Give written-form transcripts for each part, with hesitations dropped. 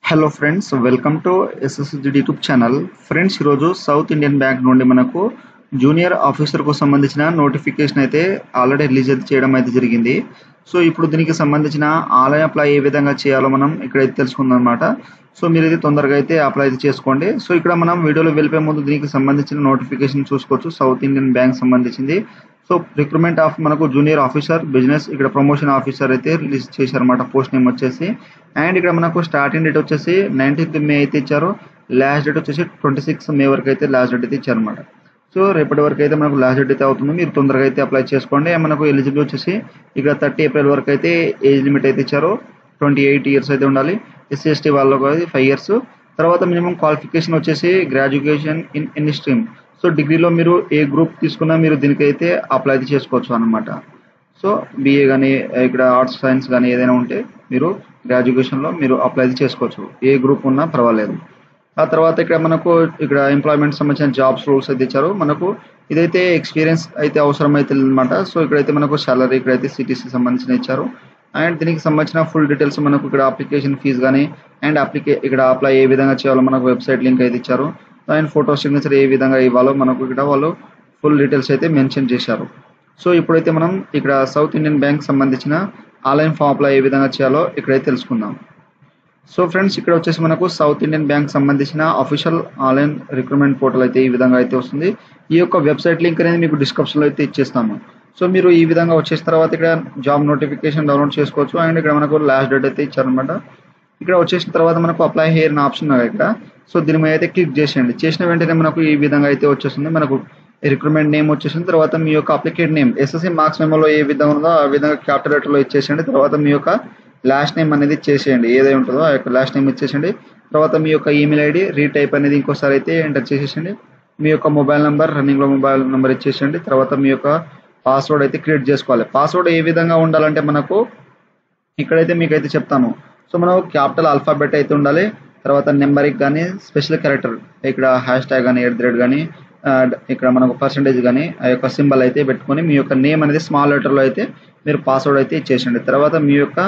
Hello friends, welcome to SSG YouTube channel. Friends, ఈరోజు south Indian bank నుండి మనకు junior ఆఫీసర్కు సంబంధించిన నోటిఫికేషన్ అయితే ఆల్రెడీ రిలీజ్ అయితే చేయడం అయితే జరిగింది. సో ఇప్పుడు దీనికి సంబంధించిన ఆన్లైన్ అప్లై ఏ విధంగా చేయాలో మనం ఇక్కడైతే తెలుసుకుందాం అనమాట. సో మీరు ఇది తొందరగా అయితే అప్లై అయితే చేసుకోండి. సో ఇక్కడ మనం వీడియోలో వెళ్ళిపోయే ముందు దీనికి సంబంధించిన నోటిఫికేషన్ చూసుకోవచ్చు. సౌత్ ఇండియన్ బ్యాంక్ సంబంధించింది. సో రిక్రూట్మెంట్ ఆఫ్ మనకు జూనియర్ ఆఫీసర్ బిజినెస్ ఇక్కడ ప్రమోషన్ ఆఫీసర్ అయితే రిలీజ్ చేశారన్నమాట. పోస్ట్ నేమ్ వచ్చేసి అండ్ ఇక్కడ మనకు స్టార్టింగ్ డేట్ వచ్చేసి 19th May అయితే ఇచ్చారు. లాస్ట్ డేట్ వచ్చేసి 26th May వరకు అయితే లాస్ట్ డేట్ అయితే ఇచ్చారన్నమాట. సో రేపటి వరకు అయితే మనకు లాస్ట్ డేట్ అయితే అవుతుంది. మీరు తొందరగా అయితే అప్లై చేసుకోండి. మనకు ఎలిజిబుల్ వచ్చేసి ఇక్కడ 30 April వరకు అయితే ఏజ్ లిమిట్ అయితే ఇచ్చారు. 28 years అయితే ఉండాలి. SC/ST వాళ్ళకు 5 years. తర్వాత మినిమం క్వాలిఫికేషన్ వచ్చేసి graduation in any stream. So డిగ్రీలో మీరు ఏ గ్రూప్ తీసుకున్నా మీరు దీనికైతే అప్లై అయితే చేసుకోవచ్చు అన్నమాట. సో BA కానీ ఇక్కడ ఆర్ట్స్ సైన్స్ కానీ ఏదైనా ఉంటే మీరు గ్రాడ్యుయేషన్లో మీరు అప్లై అయితే చేసుకోవచ్చు. ఏ గ్రూప్ ఉన్నా పర్వాలేదు. ఆ తర్వాత ఇక్కడ మనకు ఇక్కడ ఎంప్లాయ్మెంట్ సంబంధించిన జాబ్స్ రూల్స్ అయితే ఇచ్చారు. మనకు ఇదైతే ఎక్స్పీరియన్స్ అయితే అవసరం అయితే అనమాట. సో ఇక్కడైతే మనకు సాలరీ ఇక్కడైతే సిటీసీ సంబంధించిన ఇచ్చారు. అండ్ దీనికి సంబంధించిన ఫుల్ డీటెయిల్స్ మనకు ఇక్కడ అప్లికేషన్ ఫీజు కానీ అండ్ ఇక్కడ అప్లై ఏ విధంగా చేయాలో మనకు వెబ్సైట్ లింక్ అయితే ఇచ్చారు. అండ్ ఫోటో సిగ్నేచర్ ఏ విధంగా ఇవ్వాలో మనకు ఇక్కడ వాళ్ళు ఫుల్ డీటెయిల్స్ అయితే మెన్షన్ చేశారు. సో ఇప్పుడైతే మనం ఇక్కడ సౌత్ ఇండియన్ బ్యాంక్ సంబంధించిన ఆన్లైన్ ఫామ్ అప్లై ఏ విధంగా చేయాలో ఇక్కడైతే తెలుసుకుందాం. సో ఫ్రెండ్స్, ఇక్కడ వచ్చేసి మనకు సౌత్ ఇండియన్ బ్యాంక్ సంబంధించిన అఫీషియల్ ఆన్లైన్ రిక్రూట్మెంట్ పోర్టల్ అయితే ఈ విధంగా అయితే వస్తుంది. ఈ యొక్క వెబ్సైట్ లింక్ అనేది మీకు డిస్క్రిప్షన్లో అయితే ఇచ్చేస్తాము. సో మీరు ఈ విధంగా వచ్చేసిన తర్వాత ఇక్కడ జాబ్ నోటిఫికేషన్ డౌన్లోడ్ చేసుకోవచ్చు. అండ్ ఇక్కడ మనకు లాస్ట్ డేట్ అయితే ఇచ్చారనమాట. ఇక్కడ వచ్చేసిన తర్వాత మనకు అప్లై హియర్ అనే ఆప్షన్ ఉంది ఇక్కడ. సో దీని మీద అయితే క్లిక్ చేసేయండి. చేసిన వెంటనే మనకు ఈ విధంగా అయితే వచ్చేస్తుంది. మనకు రిక్రూట్మెంట్ నేమ్ వచ్చేసిన తర్వాత మీ యొక్క అప్లికేట్ నేమ్ SSC మార్క్స్ మెమోలో ఏ విధంగా ఉందో ఆ విధంగా క్యాపిటల్ లెటర్లో ఇచ్చేసేయండి. తర్వాత మీ యొక్క లాస్ట్ నేమ్ అనేది ఇచ్చేసేయండి. ఏదై ఉంటుందో ఆ యొక్క లాస్ట్ నేమ్ ఇచ్చేసేయండి. తర్వాత మీ యొక్క ఈమెయిల్ ID రీటైప్ అనేది ఇంకోసారి అయితే ఎంటర్ చేసేసండి. మీ యొక్క మొబైల్ నెంబర్ రన్నింగ్లో మొబైల్ నెంబర్ ఇచ్చేసేయండి. తర్వాత మీ యొక్క పాస్వర్డ్ అయితే క్రియేట్ చేసుకోవాలి. పాస్వర్డ్ ఏ విధంగా ఉండాలంటే మనకు ఇక్కడైతే మీకైతే చెప్తాను. సో మనం క్యాపిటల్ ఆల్ఫాబెట్ అయితే ఉండాలి. తర్వాత నెంబరిక్ కానీ స్పెషల్ క్యారెక్టర్ ఇక్కడ #, కానీ @ కానీ ఇక్కడ మనకు పర్సంటేజ్ కానీ ఆ యొక్క సింబల్ అయితే పెట్టుకొని మీ యొక్క నేమ్ అనేది స్మాల్ లెటర్లో అయితే మీరు పాస్వర్డ్ అయితే ఇచ్చేసండి. తర్వాత మీ యొక్క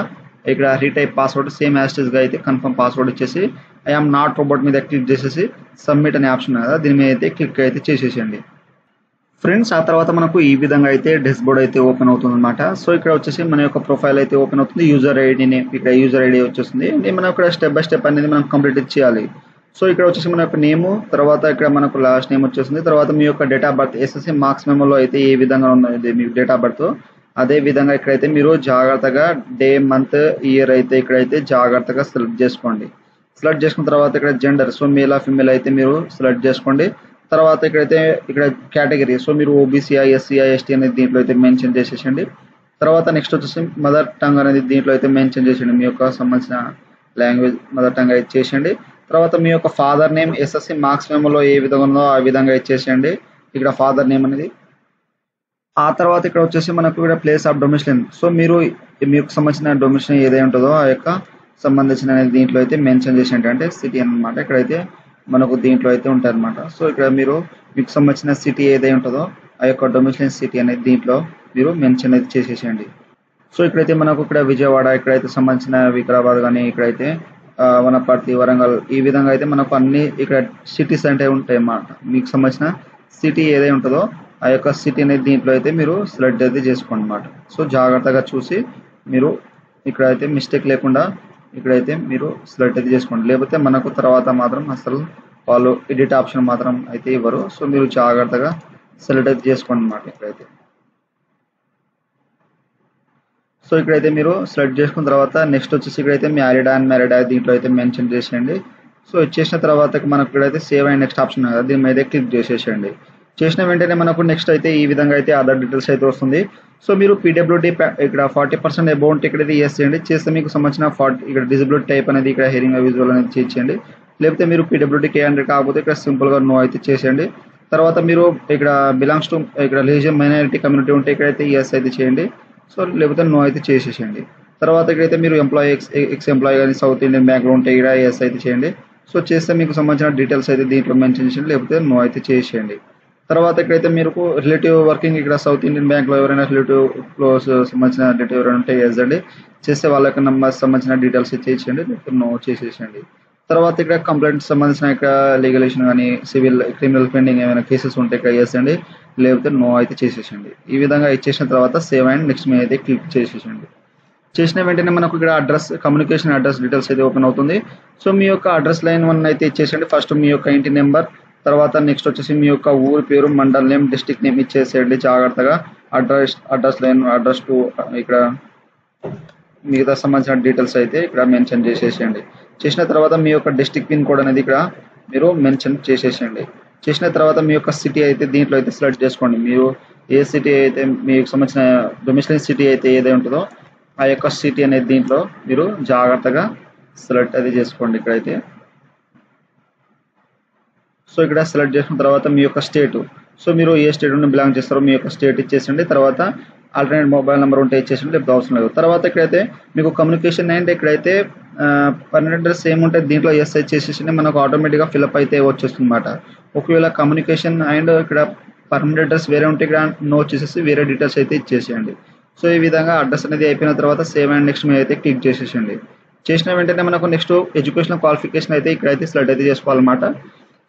ఇక్కడ రీటైప్ పాస్వర్డ్ సేమ్ గా అయితే కన్ఫర్మ్ పాస్వర్డ్ ఇచ్చేసి ఐ ఆమ్ నాట్ రోబోట్ మీద క్లిక్ చేసేసి సబ్మిట్ అనే ఆప్షన్ కదా దీని మీద అయితే క్లిక్ అయితే చేసేసేయండి. ఫ్రెండ్స్, ఆ తర్వాత మనకు ఈ విధంగా అయితే డాష్బోర్డ్ అయితే ఓపెన్ అవుతుంది అనమాట. సో ఇక్కడ వచ్చేసి మన యొక్క ప్రొఫైల్ అయితే ఓపెన్ అవుతుంది. యూజర్ ఐడిని ఇక్కడ యూజర్ ఐడి వచ్చేస్తుంది. మనం ఇక్కడ స్టెప్ బై స్టెప్ అనేది మనం కంప్లీట్ చేయాలి. సో ఇక్కడ వచ్చేసి మన యొక్క నేము, తర్వాత ఇక్కడ మనకు లాస్ట్ నేమ్ వచ్చేస్తుంది. తర్వాత మీ యొక్క date of birth SSC marks మెమోలో అయితే ఏ విధంగా ఉన్నది మీ డేట్ ఆఫ్ బర్త్ అదే విధంగా ఇక్కడైతే మీరు జాగ్రత్తగా డే మంత్ ఇయర్ అయితే ఇక్కడైతే జాగ్రత్తగా సెలెక్ట్ చేసుకోండి. సెలెక్ట్ చేసుకున్న తర్వాత ఇక్కడ జెండర్ సో మేల్ ఫిమేల్ అయితే మీరు సెలెక్ట్ చేసుకోండి. తర్వాత ఇక్కడైతే ఇక్కడ కేటగిరీ సో మీరు OBC SC ST అనేది దీంట్లో అయితే మెన్షన్ చేసేసండి. తర్వాత నెక్స్ట్ వచ్చేసి మదర్ టంగ్ అనేది దీంట్లో అయితే మెన్షన్ చేసేయండి. మీ యొక్క సంబంధించిన లాంగ్వేజ్ మదర్ టంగ్ అయితే చేసేయండి. తర్వాత మీ యొక్క ఫాదర్ నేమ్ SSC మార్క్స్ మెమోలో ఏ విధంగా ఉందో ఆ విధంగా ఇచ్చేసేయండి. ఇక్కడ ఫాదర్ నేమ్ అనేది. ఆ తర్వాత ఇక్కడ వచ్చేసి మనకు ఇక్కడ ప్లేస్ ఆఫ్ డొమిసిలైన్ సో మీరు మీకు సంబంధించిన డొమిసిలైన్ ఏదై ఉంటుందో ఆ యొక్క సంబంధించిన దీంట్లో అయితే మెన్షన్ చేసేయండి. అంటే సిటీ అనమాట. ఇక్కడైతే మనకు దీంట్లో అయితే ఉంటుంది అనమాట. సో ఇక్కడ మీరు మీకు సంబంధించిన సిటీ ఏదై ఉంటుందో ఆ యొక్క డొమిసిలైన్ సిటీ అనేది దీంట్లో మీరు మెన్షన్ అయితే చేసేసేయండి. సో ఇక్కడైతే మనకు ఇక్కడ విజయవాడ ఇక్కడైతే సంబంధించిన వికారాబాద్ కానీ ఇక్కడైతే వనపర్తి వరంగల్ ఈ విధంగా అయితే మనకు అన్ని ఇక్కడ సిటీస్ అంటే ఉంటాయి అన్నమాట. మీకు సంబంధించిన సిటీ ఏదై ఉంటుందో ఆ యొక్క సిటీ అనేది దీంట్లో అయితే మీరు సెలెక్ట్ అయితే చేసుకోండి అనమాట. సో జాగ్రత్తగా చూసి మీరు ఇక్కడైతే మిస్టేక్ లేకుండా ఇక్కడైతే మీరు సెలెక్ట్ అయితే చేసుకోండి. లేకపోతే మనకు తర్వాత మాత్రం అసలు వాళ్ళు ఎడిట్ ఆప్షన్ మాత్రం అయితే ఇవ్వరు. సో మీరు జాగ్రత్తగా సెలెక్ట్ అయితే చేసుకోండి అనమాట. ఇక్కడైతే సో ఇక్కడైతే మీరు సెలెక్ట్ చేసుకున్న తర్వాత నెక్స్ట్ వచ్చేసి ఇక్కడైతే మ్యారీడ్ అండ్ మ్యారీడ్ దీంట్లో అయితే మెన్షన్ చేసేయండి. సో ఇచ్చేసిన తర్వాత మనకు ఇక్కడైతే సేవ్ అండ్ నెక్స్ట్ ఆప్షన్ కదా దీని మీద క్లిక్ చేసేసేయండి. చేసిన వెంటనే మనకు నెక్స్ట్ అయితే ఈ విధంగా అయితే అదర్ డీటెయిల్స్ అయితే వస్తుంది. సో మీరు PWD ఇక్కడ 40% అమౌంట్ ఇక్కడైతే చేయండి. చేస్తే మీకు సంబంధించిన ఇక్కడ డిజబిలిటీ టైప్ అనేది ఇక్కడ హియరింగ్ విజువల్ అనేది చేయండి. లేకపోతే మీరు PWD K100 కాకపోతే ఇక్కడ సింపుల్గా నో అయితే చేసేయండి. తర్వాత మీరు ఇక్కడ బిలాంగ్స్ టు ఇక్కడ రిలీజియన్ మైనారిటీ కమ్యూనిటీ ఉంటే ఇక్కడైతే ఎస్ అయితే చేయండి. సో లేకపోతే నో అయితే చేసేసేయండి. తర్వాత ఇక్కడైతే మీరు ఎక్స్ ఎంప్లాయీ కానీ సౌత్ ఇండియన్ బ్యాంక్లో ఉంటే ఇక్కడ ఎస్ అయితే చేయండి. సో చేస్తే మీకు సంబంధించిన డీటెయిల్స్ అయితే దీంట్లో మెన్షన్ చేయండి. లేకపోతే నో అయితే చేసేయండి. తర్వాత ఇక్కడైతే మీరు రిలేటివ్ వర్కింగ్ ఇక్కడ సౌత్ ఇండియన్ బ్యాంక్లో ఎవరైనా రిలేటివ్ క్లోజ్ సంబంధించిన డీటెయిల్ ఎవరైనా ఉంటే చేసేయండి. చేస్తే వాళ్ళ యొక్క నెంబర్ సంబంధించిన డీటెయిల్స్ ఇచ్చేయండి. లేకపోతే నో చేసేసేయండి. తర్వాత ఇక్కడ కంప్లైంట్ సంబంధించిన ఇక్కడ లీగలేషన్ కానీ సివిల్ క్రిమినల్ పెండింగ్ ఏమైనా కేసెస్ ఉంటే ఇక్కడ చేసేయండి, లేకపోతే నో అయితే చేసేసండి. ఈ విధంగా ఇచ్చేసిన తర్వాత సేవ్ అండ్ నెక్స్ట్ మీద అయితే క్లిక్ చేసేసండి. చేసిన వెంటనే మనకు ఇక్కడ అడ్రస్ కమ్యూనికేషన్ అడ్రస్ డీటెయిల్స్ అయితే ఓపెన్ అవుతుంది. సో మీ యొక్క అడ్రస్ లైన్ 1 అయితే ఇచ్చేసండి. ఫస్ట్ మీ యొక్క ఇంటి నెంబర్, తర్వాత నెక్స్ట్ వచ్చేసి మీ యొక్క ఊరి పేరు, మండల్ నేమ్, డిస్ట్రిక్ట్ నేమ్ ఇచ్చేసేయండి జాగ్రత్తగా. అడ్రస్ లైన్, అడ్రస్ టు ఇక్కడ మిగతా సంబంధించిన డీటెయిల్స్ అయితే ఇక్కడ మెన్షన్ చేసేసేయండి. చేసిన తర్వాత మీ యొక్క డిస్ట్రిక్ట్ పిన్ కోడ్ అనేది ఇక్కడ మీరు మెన్షన్ చేసేసేయండి. చేసిన తర్వాత మీ యొక్క సిటీ అయితే దీంట్లో అయితే సెలెక్ట్ చేసుకోండి. మీరు ఏ సిటీ అయితే మీకు సంబంధించిన డొమిసైల్ సిటీ అయితే ఏదైతే ఉంటుందో ఆ యొక్క సిటీ అనేది దీంట్లో మీరు జాగ్రత్తగా సెలెక్ట్ అది చేసుకోండి ఇక్కడైతే. సో ఇక్కడ సెలెక్ట్ చేసిన తర్వాత మీ యొక్క స్టేట్, సో మీరు ఏ స్టేట్ నుండి బిలాంగ్ చేస్తారో మీ యొక్క స్టేట్ ఇచ్చేసండి. తర్వాత ఆల్టర్నేట్ మొబైల్ నెంబర్ ఉంటే ఇచ్చేసండి, లేకపోతే అవసరం లేదు. తర్వాత ఇక్కడైతే మీకు కమ్యూనికేషన్ అండ్ ఇక్కడైతే పర్మనెంట్ అడ్రస్ ఏముంటే దీంట్లో ఎస్ ఇచ్చేసేసి మనకు ఆటోమేటిక్గా ఫిల్అప్ అయితే వచ్చేస్తుంది అన్నమాట. ఒకవేళ కమ్యూనికేషన్ అండ్ ఇక్కడ పర్మనెంట్ అడ్రస్ వేరే ఉంటే ఇక్కడ నో వచ్చేసేసి వేరే డీటెయిల్స్ అయితే ఇచ్చేసేయండి. సో ఈ విధంగా అడ్రస్ అనేది అయిపోయిన తర్వాత సేవ్ అండ్ నెక్స్ట్ మీద అయితే క్లిక్ చేసేసండి. చేసిన వెంటనే మనకు నెక్స్ట్ ఎడ్యుకేషనల్ క్వాలిఫికేషన్ అయితే ఇక్కడైతే సెలెక్ట్ అయితే చేసుకోవాలన్నమాట.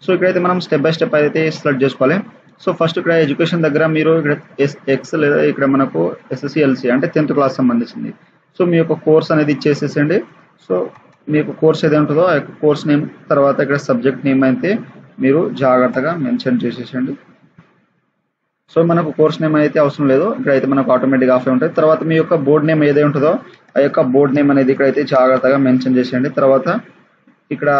సో ఇక్కడైతే మనం స్టెప్ బై స్టెప్ అయితే సెలెక్ట్ చేసుకోవాలి. సో ఫస్ట్ ఇక్కడ ఎడ్యుకేషన్ దగ్గర మీరు ఇక్కడ ఎక్స్ లేదా ఇక్కడ మనకు SSLC అంటే 10th క్లాస్ సంబంధించింది. సో మీ యొక్క కోర్స్ అనేది ఇచ్చేసేసండి. సో మీ యొక్క కోర్స్ ఏదైతే ఉంటుందో ఆ యొక్క కోర్స్ నేమ్, తర్వాత ఇక్కడ సబ్జెక్ట్ నేమ్ అయితే మీరు జాగ్రత్తగా మెన్షన్ చేసేసండి. సో మనకు కోర్స్ నేమ్ అయితే అవసరం లేదు, ఇక్కడైతే మనకు ఆటోమేటిక్గా ఆఫ్ ఉంటుంది. తర్వాత మీ యొక్క బోర్డ్ నేమ్ ఏదైతే ఉంటుందో ఆ యొక్క బోర్డ్ నేమ్ అనేది ఇక్కడైతే జాగ్రత్తగా మెన్షన్ చేసేయండి. తర్వాత ఇక్కడ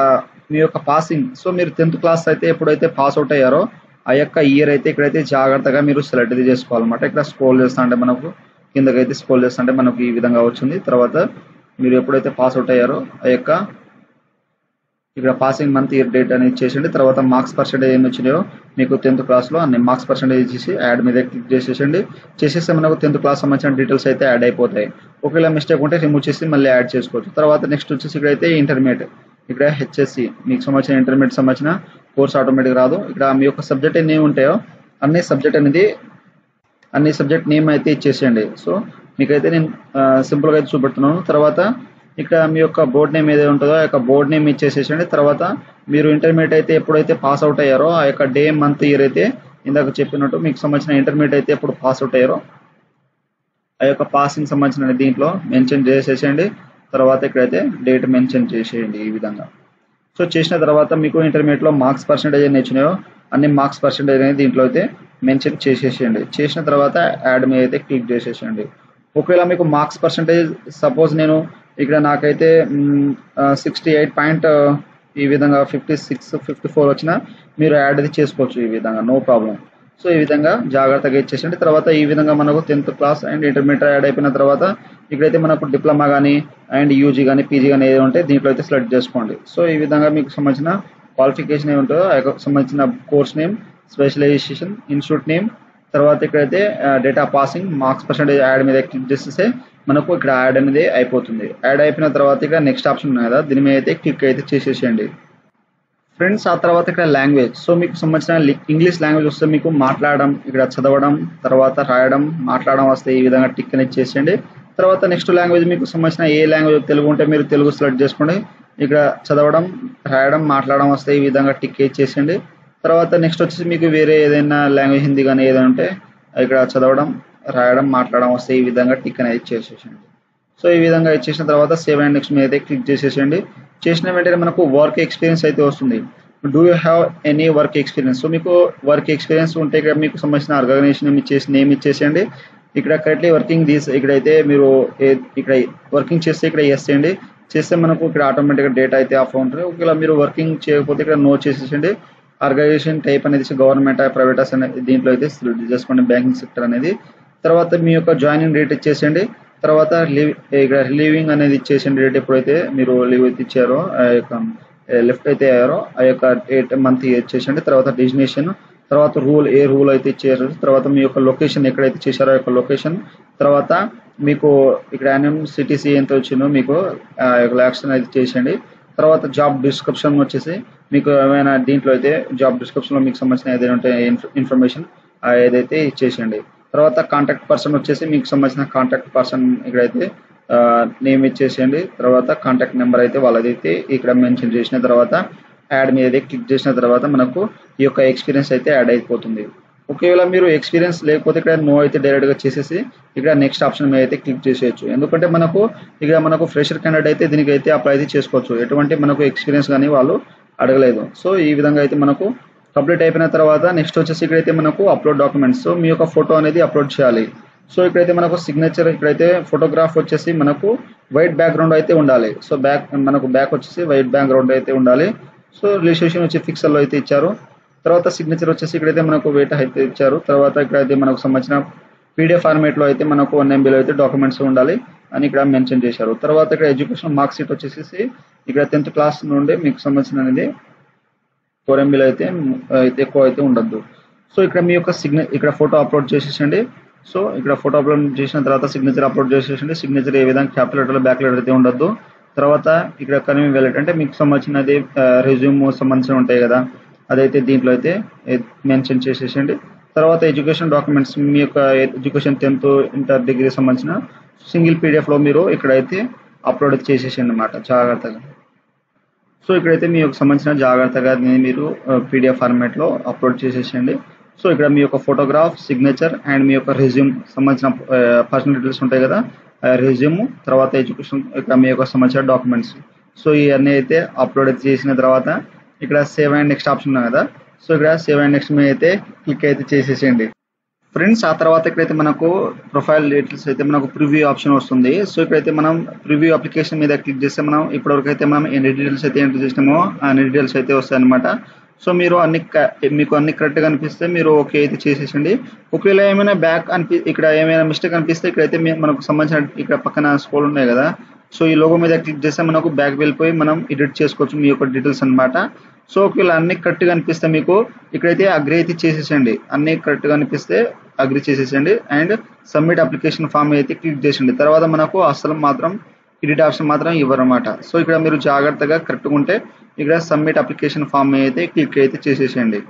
మీ యొక్క పాసింగ్, సో మీరు 10th క్లాస్ అయితే ఎప్పుడైతే పాస్ అవుట్ అయ్యారో ఆ యొక్క ఇయర్ అయితే ఇక్కడైతే జాగ్రత్తగా మీరు సెలెక్ట్ చేసుకోవాలన్నమాట. ఇక్కడ స్క్రోల్ చేస్తా అంటే మనకు కిందకైతే స్క్రోల్ చేస్తా అంటే మనకు ఈ విధంగా వచ్చింది. తర్వాత మీరు ఎప్పుడైతే పాస్ అవుట్ అయ్యారో ఆ యొక్క ఇక్కడ పాసింగ్ మంత్ ఇయర్ డేట్ అనేది ఇచ్చేసండి. తర్వాత మార్క్స్ పర్సెంటేజ్ ఏమి వచ్చినాయో మీకు 10th క్లాస్లో అన్ని మార్క్స్ పర్సెంటేజ్ ఇచ్చేసి యాడ్ మీద క్లిక్ చేసేసండి. చేసేస్తే మనకు 10th క్లాస్ సంబంధించిన డీటెయిల్స్ అయితే యాడ్ అయిపోతాయి. ఒకవేళ మిస్టేక్ ఉంటే రిమూవ్ చేసి మళ్ళీ యాడ్ చేసుకోవచ్చు. తర్వాత నెక్స్ట్ వచ్చేసి ఇక్కడైతే ఇంటర్మీడియట్, ఇక్కడ HSC మీకు సంబంధించిన ఇంటర్మీడియట్ సంబంధించిన కోర్స్ ఆటోమేటిక్ రాదు. ఇక్కడ మీ యొక్క సబ్జెక్ట్ ఎన్ని ఉంటాయో అన్ని సబ్జెక్ట్ నేమ్ అయితే ఇచ్చేసేయండి. సో మీకైతే నేను సింపుల్గా అయితే చూపెడుతున్నాను. తర్వాత ఇక్కడ మీ యొక్క బోర్డ్ నేమ్ ఏదైతే ఉంటుందో ఆ యొక్క బోర్డ్ నేమ్ ఇచ్చేసేసండి. తర్వాత మీరు ఇంటర్మీడియట్ అయితే ఎప్పుడైతే పాస్ అవుట్ అయ్యారో ఆ యొక్క డే మంత్ ఇయర్ అయితే ఇందాక చెప్పినట్టు మీకు సంబంధించిన ఇంటర్మీడియట్ అయితే ఎప్పుడు పాస్ అవుట్ అయ్యారో ఆ యొక్క పాసింగ్ సంబంధించిన దీంట్లో మెన్షన్ చేసేసేయండి. తర్వాత ఇక్కడైతే డేట్ మెన్షన్ చేసేయండి ఈ విధంగా. సో చేసిన తర్వాత మీకు ఇంటర్మీడియట్లో మార్క్స్ పర్సెంటేజ్ ఎన్ని వచ్చినాయో అన్ని మార్క్స్ పర్సెంటేజ్ అనేది దీంట్లో అయితే మెన్షన్ చేసేసేయండి. చేసిన తర్వాత యాడ్ మీద అయితే క్లిక్ చేసేసేయండి. ఒకవేళ మీకు మార్క్స్ పర్సెంటేజ్ సపోజ్ నేను ఇక్కడ నాకైతే 68 ఈ విధంగా 56, 54 వచ్చినా మీరు యాడ్ అది చేసుకోవచ్చు ఈ విధంగా, నో ప్రాబ్లం. సో ఈ విధంగా జాగ్రత్తగా ఇచ్చేసండి. తర్వాత ఈ విధంగా మనకు 10th class and intermediate add అయిపోయిన తర్వాత ఇక్కడైతే మనకు డిప్లొమా కానీ అండ్ యూజీ కానీ పీజీ కానీ ఏదో ఉంటే దీంట్లో అయితే సెలెక్ట్ చేసుకోండి. సో ఈ విధంగా మీకు సంబంధించిన క్వాలిఫికేషన్ ఏమి ఉంటుందో సంబంధించిన course name, specialisation, institute name, తర్వాత ఇక్కడైతే data passing, marks percentage add మీద క్లిక్ చేస్తే మనకు ఇక్కడ యాడ్ అనేది అయిపోతుంది. యాడ్ అయిపోయిన తర్వాత ఇక్కడ నెక్స్ట్ ఆప్షన్ ఉంది కదా, దీని మీద అయితే క్లిక్ అయితే చేసేసేయండి ఫ్రెండ్స్. ఆ తర్వాత ఇక్కడ లాంగ్వేజ్, సో మీకు సంబంధించిన ఇంగ్లీష్ లాంగ్వేజ్ వస్తే మీకు మాట్లాడడం, ఇక్కడ చదవడం, తర్వాత రాయడం, మాట్లాడడం వస్తే ఈ విధంగా టిక్ అనేది చేసేయండి. తర్వాత నెక్స్ట్ లాంగ్వేజ్ మీకు సంబంధించిన ఏ లాంగ్వేజ్ తెలుగు ఉంటే మీరు తెలుగు సెలెక్ట్ చేసుకోండి. ఇక్కడ చదవడం, రాయడం, మాట్లాడడం వస్తే ఈ విధంగా టిక్ చేసేయండి. తర్వాత నెక్స్ట్ వచ్చేసి మీకు వేరే ఏదైనా లాంగ్వేజ్ హిందీ కానీ ఏదైనా ఉంటే ఇక్కడ చదవడం, రాయడం, మాట్లాడడం వస్తే ఈ విధంగా టిక్ అనేది చేసేసేయండి. సో ఈ విధంగా ఇచ్చేసిన తర్వాత సేవ్ అండ్ నెక్స్ట్ మీద అయితే క్లిక్ చేసేసేయండి. చేసిన వెంటనే మనకు వర్క్ ఎక్స్పీరియన్స్ అయితే వస్తుంది. Do you have any work experience? So మీకు వర్క్ ఎక్స్పీరియన్స్ ఉంటే ఇక్కడ మీకు సంబంధించిన ఆర్గనైజేషన్ నేమ్ ఇచ్చేసేయండి. ఇక్కడ కరెక్ట్లీ వర్కింగ్ ఇక్కడైతే మీరు ఇక్కడ వర్కింగ్ చేస్తే ఇక్కడ ఎస్ చేయండి. చేస్తే మనకు ఇక్కడ ఆటోమేటిక్గా డేటా అయితే ఆఫ్ ఉంటుంది. ఒకవేళ మీరు వర్కింగ్ చేయకపోతే ఇక్కడ నో చేసేసండి. ఆర్గనైజేషన్ టైప్ అనేది గవర్నమెంట్ ప్రైవేట్ అనేది దీంట్లో అయితే సెలెక్ట్ చేసుకోండి, బ్యాంకింగ్ సెక్టర్ అనేది. తర్వాత మీ యొక్క జాయినింగ్ డేట్ ఇచ్చేసండి. తర్వాత ఇక్కడ లీవింగ్ అనేది ఇచ్చేసండి. డేట్ ఎప్పుడైతే మీరు లీవ్ అయితే ఇచ్చారో ఆ యొక్క లెఫ్ట్ అయితే అయ్యారో ఆ యొక్క డేట్ మంత్ ఇచ్చేసండి. తర్వాత డెస్టినేషన్, తర్వాత ఏ రూల్ అయితే ఇచ్చారు, తర్వాత మీ యొక్క లొకేషన్ ఎక్కడైతే చేశారో ఆ యొక్క లొకేషన్, తర్వాత మీకు ఇక్కడ యాన్యువల్ సిటీసీ ఎంత వచ్చిందో మీకు లాక్స్ అనేది చేసేయండి. తర్వాత జాబ్ డిస్క్రిప్షన్ వచ్చేసి మీకు ఏమైనా దీంట్లో అయితే జాబ్ డిస్క్రిప్షన్లో మీకు సంబంధించిన ఏదైనా ఉంటే ఇన్ఫర్మేషన్ ఏదైతే ఇచ్చేసేయండి. తర్వాత కాంటాక్ట్ పర్సన్ వచ్చేసి మీకు సంబంధించిన కాంటాక్ట్ పర్సన్ ఇక్కడైతే నేమ్ ఇచ్చేసేయండి. తర్వాత కాంటాక్ట్ నెంబర్ అయితే వాళ్ళదైతే ఇక్కడ మెన్షన్ చేసిన తర్వాత యాడ్ మీద క్లిక్ చేసిన తర్వాత మనకు ఈ యొక్క ఎక్స్పీరియన్స్ అయితే యాడ్ అయిపోతుంది. ఒకవేళ మీరు ఎక్స్పీరియన్స్ లేకపోతే ఇక్కడ నో అయితే డైరెక్ట్గా చేసేసి ఇక్కడ నెక్స్ట్ ఆప్షన్ మీద అయితే క్లిక్ చేసేయచ్చు. ఎందుకంటే మనకు ఫ్రెషర్ క్యాండిడేట్ అయితే దీనికి అయితే అప్లై అయితే చేసుకోవచ్చు. ఎటువంటి మనకు ఎక్స్పీరియన్స్ కానీ వాళ్ళు అడగలేదు. సో ఈ విధంగా అయితే మనకు కంప్లీట్ అయిపోయిన తర్వాత నెక్స్ట్ వచ్చేసి ఇక్కడైతే మనకు అప్లోడ్ డాక్యుమెంట్స్. సో మీ యొక్క ఫోటో అనేది అప్లోడ్ చేయాలి. సో ఇక్కడైతే మనకు సిగ్నేచర్, ఇక్కడైతే ఫోటోగ్రాఫ్ వచ్చేసి మనకు వైట్ బ్యాక్గ్రౌండ్ అయితే ఉండాలి. సో బ్యాక్ వచ్చేసి వైట్ బ్యాక్గ్రౌండ్ అయితే ఉండాలి. సో రిజిస్ట్రేషన్ వచ్చి ఫిక్సర్లో అయితే ఇచ్చారు. తర్వాత సిగ్నేచర్ వచ్చేసి ఇక్కడైతే మనకు వెయిట్ అయితే ఇచ్చారు. తర్వాత ఇక్కడైతే మనకు సంబంధించిన పీడిఎఫ్ ఫార్మేట్లో అయితే మనకు 1 MB అయితే డాక్యుమెంట్స్ ఉండాలి అని ఇక్కడ మెన్షన్ చేశారు. తర్వాత ఇక్కడ ఎడ్యుకేషన్ మార్క్ షీట్ వచ్చేసి ఇక్కడ 10th క్లాస్ నుండి మీకు సంబంధించిన అనేది 4 MB అయితే ఎక్కువ అయితే ఉండద్దు. సో ఇక్కడ మీ యొక్క ఇక్కడ ఫోటో అప్లోడ్ చేసేసండి. సో ఇక్కడ ఫోటో అప్లోడ్ చేసిన తర్వాత సిగ్నేచర్ అప్లోడ్ చేసేసండి. సిగ్నేచర్ ఏ విధంగా క్యాపిటల్ లెటర్ బ్యాక్ లెటర్ అయితే ఉండద్దు. తర్వాత ఇక్కడ కన్వీన్ వ్యాలిడ్ అంటే మీకు సంబంధించినది రెజ్యూమ్ సంబంధించి ఉంటాయి కదా, అదైతే దీంట్లో అయితే మెన్షన్ చేసేసండి. తర్వాత ఎడ్యుకేషన్ డాక్యుమెంట్స్ మీ యొక్క ఎడ్యుకేషన్ 10th ఇంటర్ డిగ్రీ సంబంధించిన సింగిల్ పీడిఎఫ్లో మీరు ఇక్కడైతే అప్లోడ్ చేసేసండి అన్నమాట జాగ్రత్తగా. సో ఇక్కడైతే మీ యొక్క సంబంధించిన జాగ్రత్తగా మీరు పీడిఎఫ్ ఫార్మాట్లో అప్లోడ్ చేసేసండి. సో ఇక్కడ మీ యొక్క ఫోటోగ్రాఫ్, సిగ్నేచర్ అండ్ మీ యొక్క రెజ్యూమ్ సంబంధించిన పర్సనల్ డీటెయిల్స్ ఉంటాయి కదా, రెజ్యూమ్, తర్వాత ఎడ్యుకేషన్, ఇక్కడ మీ యొక్క సంబంధించిన డాక్యుమెంట్స్. సో ఇవన్నీ అయితే అప్లోడ్ చేసిన తర్వాత ఇక్కడ సేవ్ అండ్ నెక్స్ట్ ఆప్షన్ ఉంది కదా, సో ఇక్కడ సేవ్ అండ్ నెక్స్ట్ మీద అయితే క్లిక్ అయితే చేసేసేయండి ఫ్రెండ్స్. ఆ తర్వాత ఇక్కడైతే మనకు ప్రొఫైల్ డీటెయిల్స్ అయితే మనకు ప్రివ్యూ ఆప్షన్ వస్తుంది. సో ఇక్కడైతే మనం ప్రివ్యూ అప్లికేషన్ మీద క్లిక్ చేస్తే మనం ఇప్పటివరకు అయితే మనం ఎన్ని డీటెయిల్స్ అయితే ఎంటర్ చేసినామో అన్ని డీటెయిల్స్ అయితే వస్తాయి అనమాట. సో మీరు మీకు అన్ని కరెక్ట్గా అనిపిస్తే మీరు ఓకే అయితే చేసేసండి. ఒకవేళ ఏమైనా ఇక్కడ ఏమైనా మిస్టేక్ అనిపిస్తే ఇక్కడైతే మనకు సంబంధించిన ఇక్కడ పక్కన స్క్రోల్ ఉన్నాయి కదా, సో ఈ లోగో మీద క్లిక్ చేస్తే మనకు బ్యాక్ వెళ్ళిపోయి మనం ఎడిట్ చేసుకోవచ్చు మీ యొక్క డీటెయిల్స్ అనమాట. సో ఒకవేళ అన్ని కరెక్ట్గా అనిపిస్తే మీకు ఇక్కడైతే అగ్రి అయితే చేసేసండి. అన్ని కరెక్ట్గా అనిపిస్తే అగ్రి చేసేసండి అండ్ సబ్మిట్ అప్లికేషన్ ఫామ్ అయితే క్లిక్ చేసండి. తర్వాత మనకు అసలు మాత్రం ఎడిట్ ఆప్షన్ మాత్రం ఇవ్వరు అనమాట. సో ఇక్కడ మీరు జాగ్రత్తగా కరెక్ట్గా ఉంటే ఇక్కడ సబ్మిట్ అప్లికేషన్ ఫామ్ అయితే క్లిక్ అయితే చేసేసండి.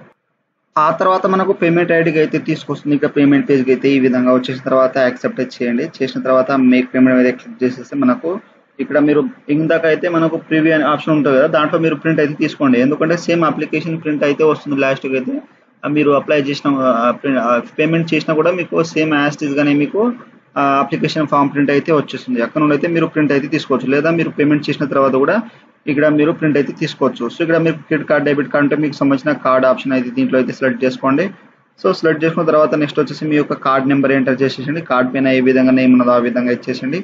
ఆ తర్వాత మనకు పేమెంట్ ఐడికి అయితే తీసుకొస్తుంది. ఇక్కడ పేమెంట్ పేజ్కి అయితే ఈ విధంగా వచ్చేసిన తర్వాత యాక్సెప్ట్ చేయండి. చేసిన తర్వాత మేక్ పేమెంట్ మీద క్లిక్ చేసేస్తే మనకు ఇక్కడ మీరు ఇందాక అయితే మనకు ప్రివ్యూ అనే ఆప్షన్ ఉంటుంది కదా, దాంట్లో మీరు ప్రింట్ అయితే తీసుకోండి. ఎందుకంటే సేమ్ అప్లికేషన్ ప్రింట్ అయితే వస్తుంది లాస్ట్కి అయితే. మీరు అప్లై చేసిన పేమెంట్ చేసినా కూడా మీకు సేమ్ యాస్టీస్గానే మీకు అప్లికేషన్ ఫామ్ ప్రింట్ అయితే వచ్చేస్తుంది. అక్కడ నుండి అయితే మీరు ప్రింట్ అయితే తీసుకోవచ్చు, లేదా మీరు పేమెంట్ చేసిన తర్వాత కూడా ఇక్కడ మీరు ప్రింట్ అయితే తీసుకోవచ్చు. సో ఇక్కడ మీరు క్రెడిట్ కార్డ్, డెబిట్ కార్డ్ అంటే మీకు సంబంధించిన కార్డ్ ఆప్షన్ అయితే దీంట్లో అయితే సెలెక్ట్ చేసుకోండి. సో సెలెక్ట్ చేసుకున్న తర్వాత నెక్స్ట్ వచ్చేసి మీ యొక్క కార్డ్ నెంబర్ ఎంటర్ చేసేసండి. కార్డ్ పైన ఏ విధంగా నేమ్ ఉన్నదో ఆ విధంగా ఇచ్చేసండి.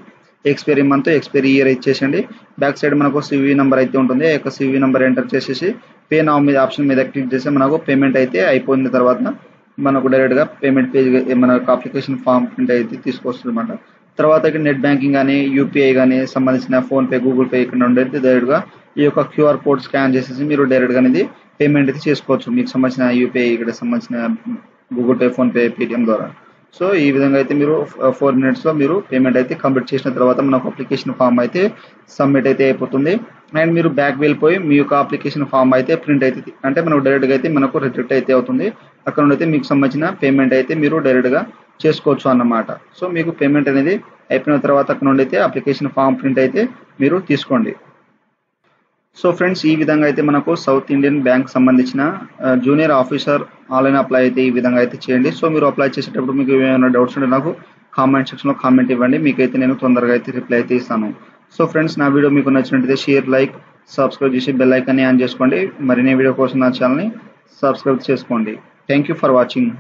ఎక్స్పైరీ మంత్, ఎక్స్పైరీ ఇయర్ ఇచ్చేసండి. బ్యాక్ సైడ్ మనకు సివి నెంబర్ అయితే ఉంటుంది. ఆ యొక్క సివి నెంబర్ ఎంటర్ చేసేసి పే నౌ మీద ఆప్షన్ మీద క్లిక్ చేసి మనకు పేమెంట్ అయితే అయిపోయిన తర్వాత మనకు డైరెక్ట్గా పేమెంట్ పేజ్ మనకు అప్లికేషన్ ఫామ్ ప్రింట్ అయితే తీసుకొస్తుంది అనమాట. తర్వాత ఇక్కడ నెట్ బ్యాంకింగ్ కానీ యూపీఐ కానీ సంబంధించిన ఫోన్పే, గూగుల్ పే ఇక్కడ ఉండేది డైరెక్ట్గా ఈ యొక్క క్యూఆర్ కోడ్ స్కాన్ చేసేసి మీరు డైరెక్ట్గా అనేది పేమెంట్ అయితే చేసుకోవచ్చు మీకు సంబంధించిన యూపీఐ, ఇక్కడ సంబంధించిన గూగుల్ పే, ఫోన్పే, పేటిఎం ద్వారా. సో ఈ విధంగా అయితే మీరు 4 minutesలో మీరు పేమెంట్ అయితే కంప్లీట్ చేసిన తర్వాత మనకు అప్లికేషన్ ఫామ్ అయితే సబ్మిట్ అయితే అయిపోతుంది. అండ్ మీరు బ్యాక్ వెళ్ళిపోయి మీ యొక్క అప్లికేషన్ ఫామ్ అయితే ప్రింట్ అయితే అంటే మనకు డైరెక్ట్గా అయితే మనకు రిజెక్ట్ అయితే అవుతుంది. అక్కడ నుండి అయితే మీకు సంబంధించిన పేమెంట్ అయితే మీరు డైరెక్ట్గా చేసుకోవచ్చు అన్నమాట. సో మీకు పేమెంట్ అనేది అయిపోయిన తర్వాత అక్కడ నుండి అయితే అప్లికేషన్ ఫామ్ ప్రింట్ అయితే మీరు తీసుకోండి. సో ఫ్రెండ్స్ ఈ విధంగా అయితే మనకు సౌత్ ఇండియన్ బ్యాంక్ సంబంధించిన జూనియర్ ఆఫీసర్ ఆన్లైన్ అప్లై అయితే ఈ విధంగా అయితే చేయండి. సో మీరు అప్లై చేసేటప్పుడు మీకు ఏమైనా డౌట్స్ ఉంటే నాకు కామెంట్ సెక్షన్లో కామెంట్ ఇవ్వండి, మీకైతే నేను తొందరగా అయితే రిప్లై అయితే ఇస్తాను. సో ఫ్రెండ్స్ నా వీడియో మీకు నచ్చినట్లయితే షేర్, లైక్, సబ్స్క్రైబ్ చేసి బెల్ ఐకాన్ని ఆన్ చేసుకోండి. మరిన్ని వీడియో కోసం నా ఛానల్ని సబ్స్క్రైబ్ చేసుకోండి. Thank you for watching.